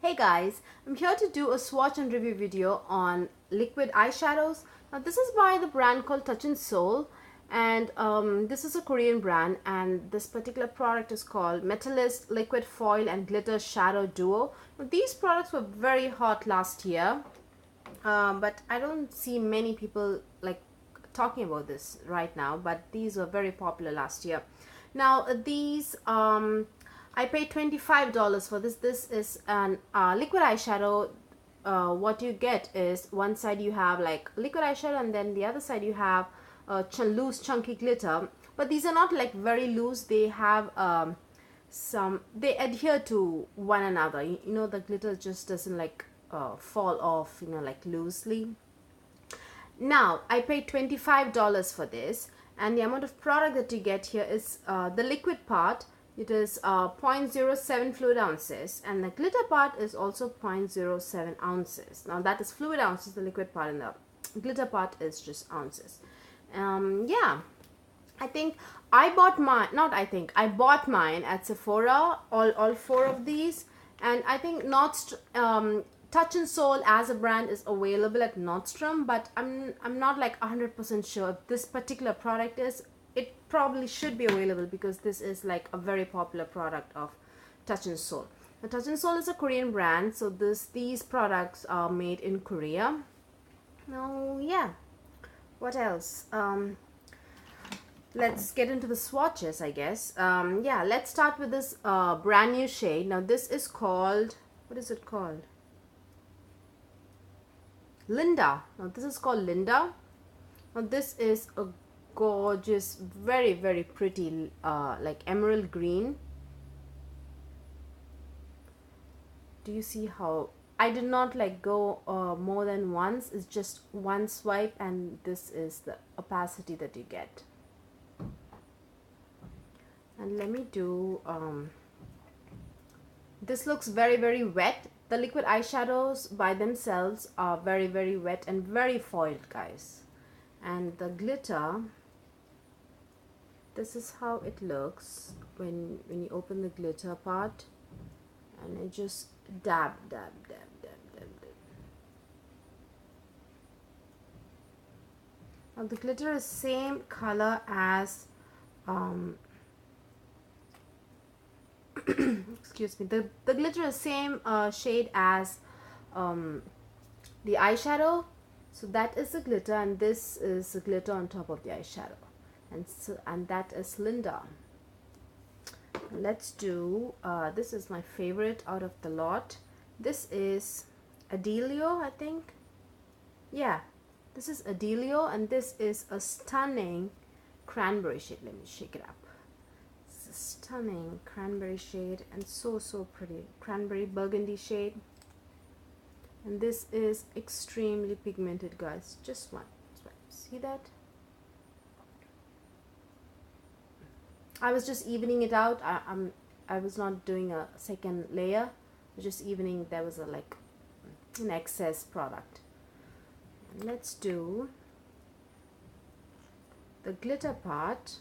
Hey guys, I'm here to do a swatch and review video on liquid eyeshadows. Now this is by the brand called Touch and Sol, and this is a Korean brand, and this particular product is called Metallist Liquid Foil and Glitter Shadow Duo. Now, these products were very hot last year, but I don't see many people like talking about this right now, but these were very popular last year. Now these I paid $25 for this. This is an liquid eyeshadow. What you get is one side you have like liquid eyeshadow, and then the other side you have loose chunky glitter, but these are not like very loose. They have they adhere to one another. You know, the glitter just doesn't like fall off, you know, like loosely. Now I paid $25 for this, and the amount of product that you get here is the liquid part. It is 0.07 fluid ounces, and the glitter part is also 0.07 ounces. Now that is fluid ounces, the liquid part, and the glitter part is just ounces. Yeah, I think I bought mine, not I think, I bought mine at Sephora, all four of these, and I think Touch and Sol as a brand is available at Nordstrom, but I'm not like 100% sure if this particular product is. It probably should be available because this is like a very popular product of Touch and Sol. Now, Touch and Sol is a Korean brand, so these products are made in Korea. Now, yeah, what else? Let's get into the swatches, I guess. Yeah, let's start with this brand new shade. Now, this is called, what is it called? Linda. Now, this is called Linda. Now, this is a gorgeous, very pretty like emerald green. Do you see how I did not like go more than once? It's just one swipe, and this is the opacity that you get. And let me do this looks very wet. The liquid eyeshadows by themselves are very wet and very foiled, guys. And the glitter, this is how it looks when you open the glitter part, and it just dab. Now the glitter is same color as excuse me, the glitter is same shade as the eyeshadow. So that is the glitter, and this is the glitter on top of the eyeshadow. And that is Linda. Let's do this is my favorite out of the lot. This is Adelio, I think. Yeah, this is Adelio, and this is a stunning cranberry shade. Let me shake it up. It's a stunning cranberry shade, and so pretty. Cranberry burgundy shade. And this is extremely pigmented, guys. Just one swipe. See that? I was just evening it out. I was not doing a second layer. I was just evening. There was like an excess product. And let's do the glitter part.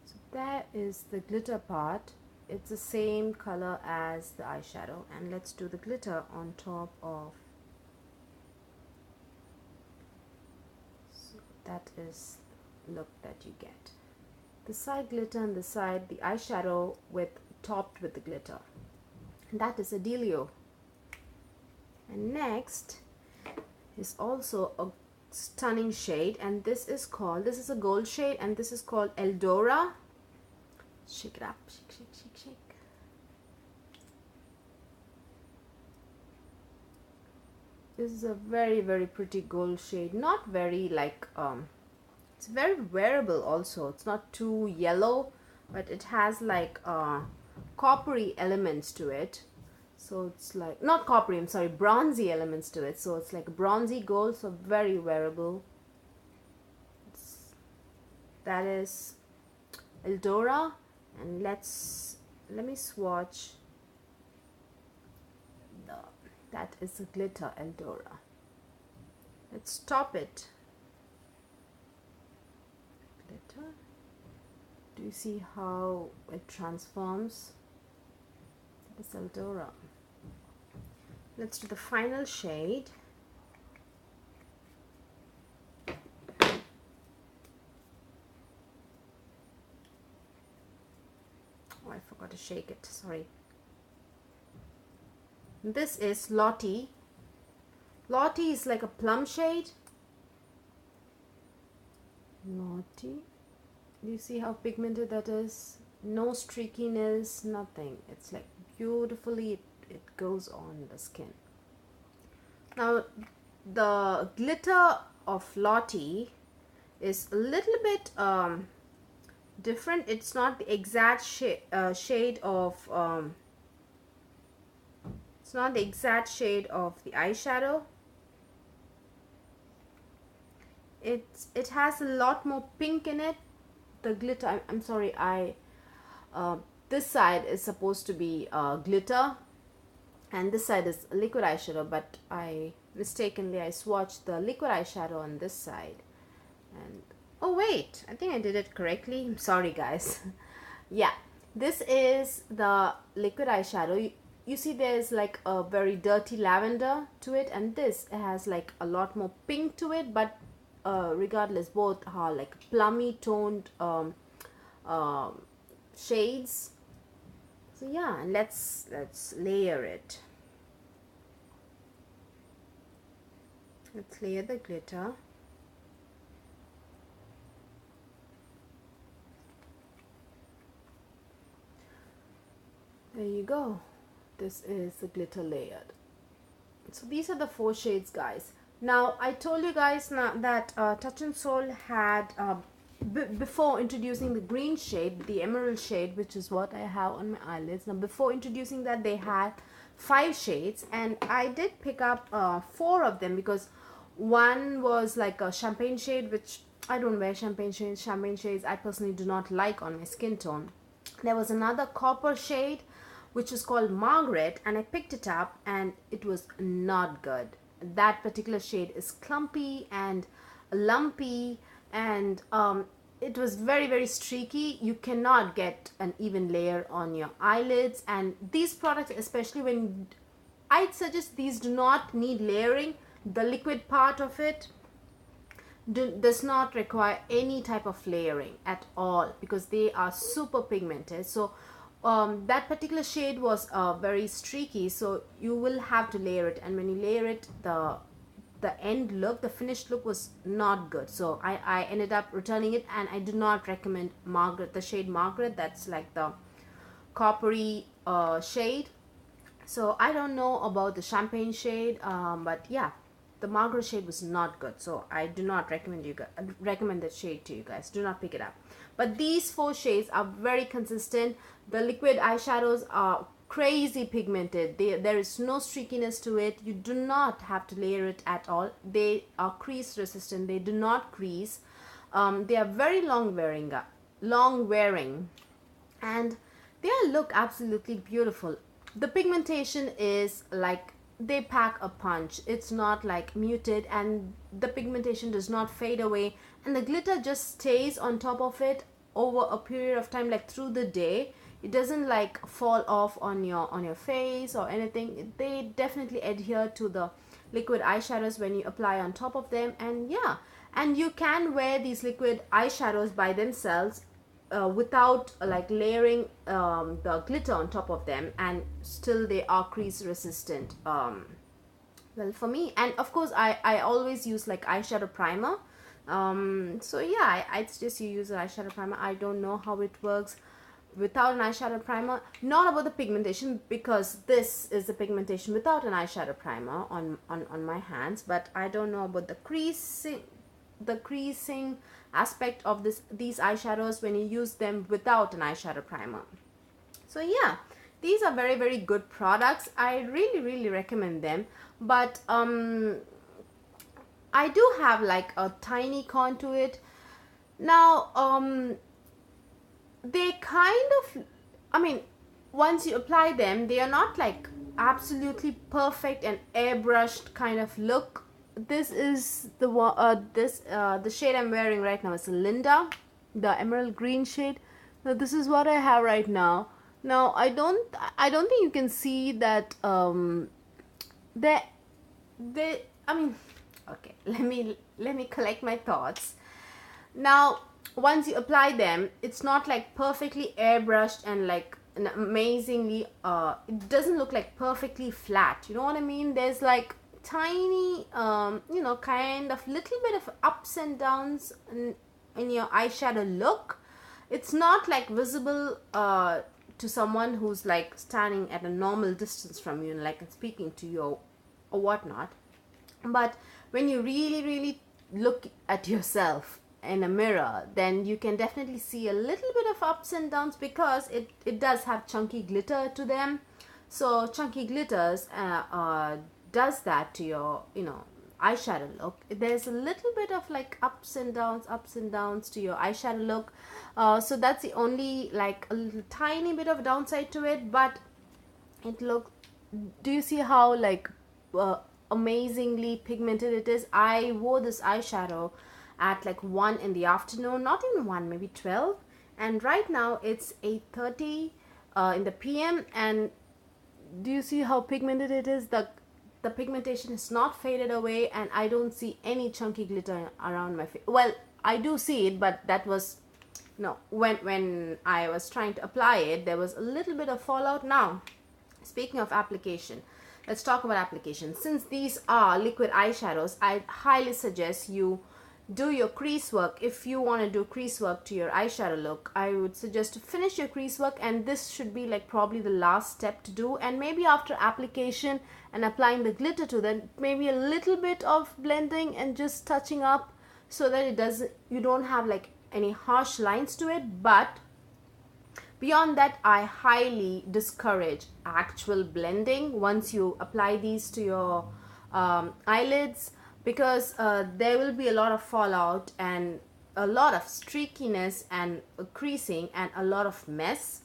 So there is the glitter part. It's the same color as the eyeshadow, and let's do the glitter on top of. That is the look that you get. The side glitter and the side the eyeshadow topped with the glitter. And that is Adelio. And next is also a stunning shade, and this is a gold shade, and this is called Eldora. Shake it up, shake. This is a very pretty gold shade. Not very like it's very wearable also. It's not too yellow, but it has like coppery elements to it. So it's like not coppery, I'm sorry, bronzy elements to it. So it's like bronzy gold, so very wearable. That is Eldora, and let me swatch. That is a glitter Eldora. Let's top it. Glitter. Do you see how it transforms? This Eldora. Let's do the final shade. Oh, I forgot to shake it, sorry. This is Lottie. Lottie is like a plum shade. Lottie. Do you see how pigmented that is? No streakiness, nothing. It's like beautifully, it goes on the skin. Now, the glitter of Lottie is a little bit different. It's not the exact shade of it's not the exact shade of the eyeshadow. It has a lot more pink in it. The glitter, I'm sorry, this side is supposed to be glitter and this side is liquid eyeshadow, but I mistakenly swatched the liquid eyeshadow on this side. And oh wait, I think I did it correctly. I'm sorry guys. Yeah, this is the liquid eyeshadow. You see there's like a very dirty lavender to it, and this has like a lot more pink to it, but regardless, both are like plummy toned shades. So yeah, and let's layer it. Let's layer the glitter. There you go. This is the glitter layered. So these are the 4 shades, guys. Now I told you guys now that Touch in Sol had before introducing the green shade, the emerald shade, which is what I have on my eyelids. Now before introducing that, they had 5 shades, and I did pick up 4 of them because one was like a champagne shade, which I don't wear champagne shades. Champagne shades I personally do not like on my skin tone. There was another copper shade which is called Margaret, and I picked it up and it was not good. That particular shade is clumpy and lumpy, and it was very streaky. You cannot get an even layer on your eyelids, and these products, especially when I'd suggest, these do not need layering. The liquid part of it does not require any type of layering at all because they are super pigmented. So that particular shade was very streaky, so you will have to layer it, and when you layer it, the end look, the finished look was not good. So I ended up returning it, and I do not recommend Margaret, the shade Margaret. That's like the coppery shade. So I don't know about the champagne shade, but yeah, the Margaret shade was not good, so I do not recommend that shade to you guys. Do not pick it up. But these 4 shades are very consistent. The liquid eyeshadows are crazy pigmented. There is no streakiness to it. You do not have to layer it at all. They are crease resistant. They do not crease. They are very long wearing, and they look absolutely beautiful. The pigmentation is like, they pack a punch. It's not like muted, and the pigmentation does not fade away, and the glitter just stays on top of it over a period of time, like through the day. It doesn't like fall off on your face or anything. They definitely adhere to the liquid eyeshadows when you apply on top of them. And yeah, and you can wear these liquid eyeshadows by themselves without like layering the glitter on top of them, and still they are crease resistant. Well, for me, and of course I always use like eyeshadow primer. So yeah, I suggest you use an eyeshadow primer. I don't know how it works without an eyeshadow primer. Not about the pigmentation, because this is the pigmentation without an eyeshadow primer on my hands, but I don't know about the creasing aspect of these eyeshadows when you use them without an eyeshadow primer. So yeah, these are very good products. I really recommend them, but I do have like a tiny con to it. Now they kind of, I mean, once you apply them, they are not like absolutely perfect and airbrushed kind of look. This is the the shade I'm wearing right now is Linda, the emerald green shade. Now this is what I have right now. Now I don't think you can see that they I mean, okay, let me collect my thoughts. Now once you apply them, it's not like perfectly airbrushed and like an amazingly it doesn't look like perfectly flat, you know what I mean? There's like tiny kind of little bit of ups and downs in your eyeshadow look. It's not like visible to someone who's like standing at a normal distance from you, like speaking to you or whatnot. But when you really look at yourself in a mirror, then you can definitely see a little bit of ups and downs, because it does have chunky glitter to them. So chunky glitters does that to your eyeshadow look. There's a little bit of like ups and downs to your eyeshadow look. So that's the only like a little tiny bit of downside to it. But it looks, do you see how like amazingly pigmented it is? I wore this eyeshadow at like 1 in the afternoon, not even 1, maybe 12, and right now it's 8:30 in the PM. And do you see how pigmented it is? The pigmentation is not faded away, and I don't see any chunky glitter around my face. Well, I do see it, but that was no, when I was trying to apply it, there was a little bit of fallout. Now speaking of application, let's talk about application. Since these are liquid eyeshadows, I highly suggest you do your crease work. If you want to do crease work to your eyeshadow look, I would suggest to finish your crease work, and this should be like probably the last step to do. And maybe after application and applying the glitter to them, maybe a little bit of blending and just touching up, so that it doesn't, you don't have like any harsh lines to it. But beyond that, I highly discourage actual blending once you apply these to your eyelids, because there will be a lot of fallout and a lot of streakiness and creasing and a lot of mess.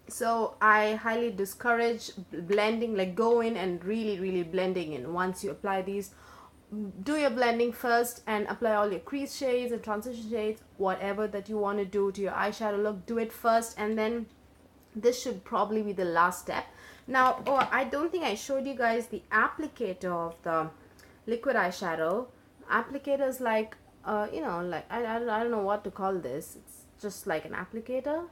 So I highly discourage blending, like go in and really blending in. Once you apply these, do your blending first and apply all your crease shades and transition shades, whatever that you want to do to your eyeshadow look, do it first, and then this should probably be the last step. Now, I don't think I showed you guys the applicator of the liquid eyeshadow. Applicator is like like I don't know what to call this. It's just like an applicator.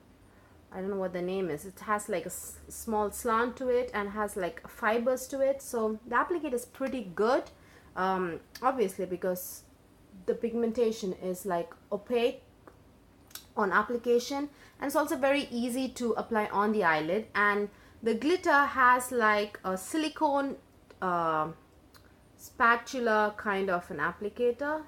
I don't know what the name is. It has like a small slant to it and has like fibers to it. So the applicator is pretty good, obviously, because the pigmentation is like opaque on application, and it's also very easy to apply on the eyelid. And the glitter has like a silicone spatula kind of an applicator.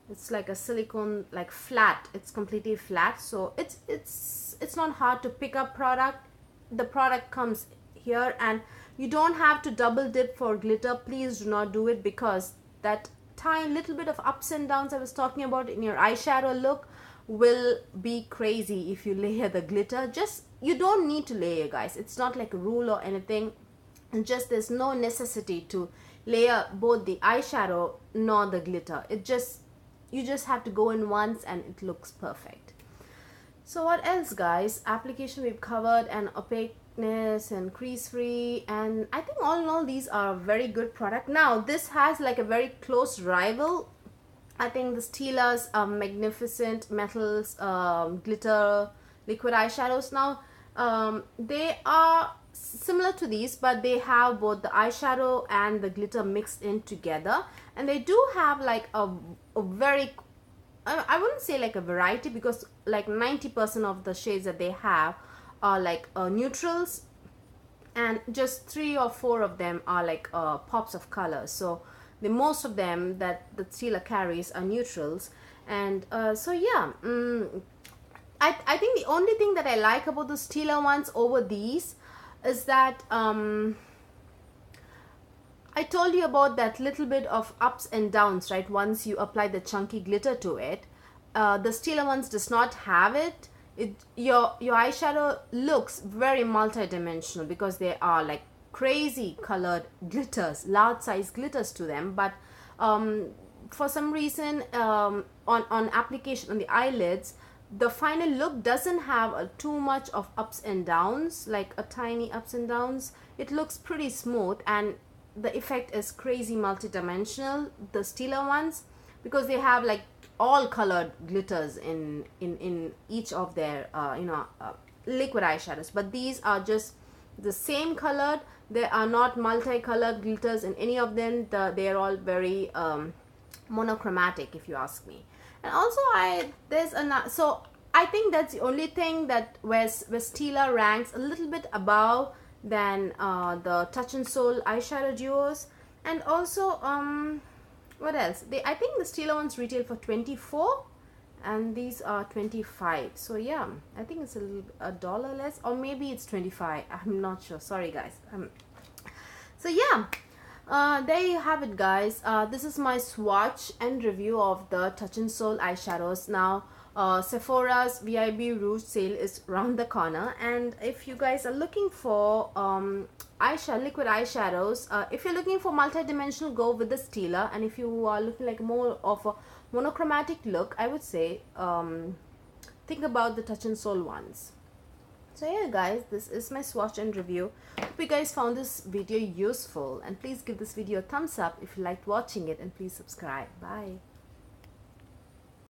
It's like a silicone, like flat, it's completely flat, so it's not hard to pick up product. The product comes here, and you don't have to double dip for glitter. Please do not do it, because that tiny little bit of ups and downs I was talking about in your eyeshadow look will be crazy if you layer the glitter. Just, you don't need to layer, guys. It's not like a rule or anything. And just, there's no necessity to layer both the eyeshadow nor the glitter. You just have to go in once and it looks perfect. So what else, guys? Application we've covered, and opaqueness and crease free, and I think all in all these are a very good product. Now this has like a very close rival. I think the Stila's Magnificent Metals glitter liquid eyeshadows. Now they are similar to these, but they have both the eyeshadow and the glitter mixed in together, and they do have like a very, I wouldn't say like a variety, because like 90% of the shades that they have are like neutrals, and just 3 or 4 of them are like pops of color. So the most of them that the Stila carries are neutrals. And so yeah, I think the only thing that I like about the Stila ones over these is that I told you about that little bit of ups and downs, right? Once you apply the chunky glitter to it, the Stila ones does not have it. Your eyeshadow looks very multi-dimensional, because they are like crazy colored glitters, large size glitters to them. But for some reason, on application on the eyelids, the final look doesn't have too much of ups and downs, like a tiny ups and downs. It looks pretty smooth, and the effect is crazy multi-dimensional, the Stila ones, because they have like all colored glitters in each of their liquid eyeshadows. But these are just the same colored. They are not multicolored glitters in any of them. They are all very monochromatic, if you ask me. And also so I think that's the only thing that where Stila ranks a little bit above than the Touch and Soul eyeshadow duos. And also what else, I think the Stila ones retail for 24 and these are 25. So yeah, I think it's a dollar less, or maybe it's 25. I'm not sure, sorry guys. So yeah, there you have it guys. This is my swatch and review of the Touch and Soul eyeshadows. Now Sephora's VIB Rouge sale is around the corner, and if you guys are looking for liquid eyeshadows, if you're looking for multi-dimensional, go with the Stila, and if you are looking like more of a monochromatic look, I would say think about the Touch and Soul ones. So yeah guys, this is my swatch and review. Hope you guys found this video useful, and please give this video a thumbs up if you liked watching it, and please subscribe. Bye.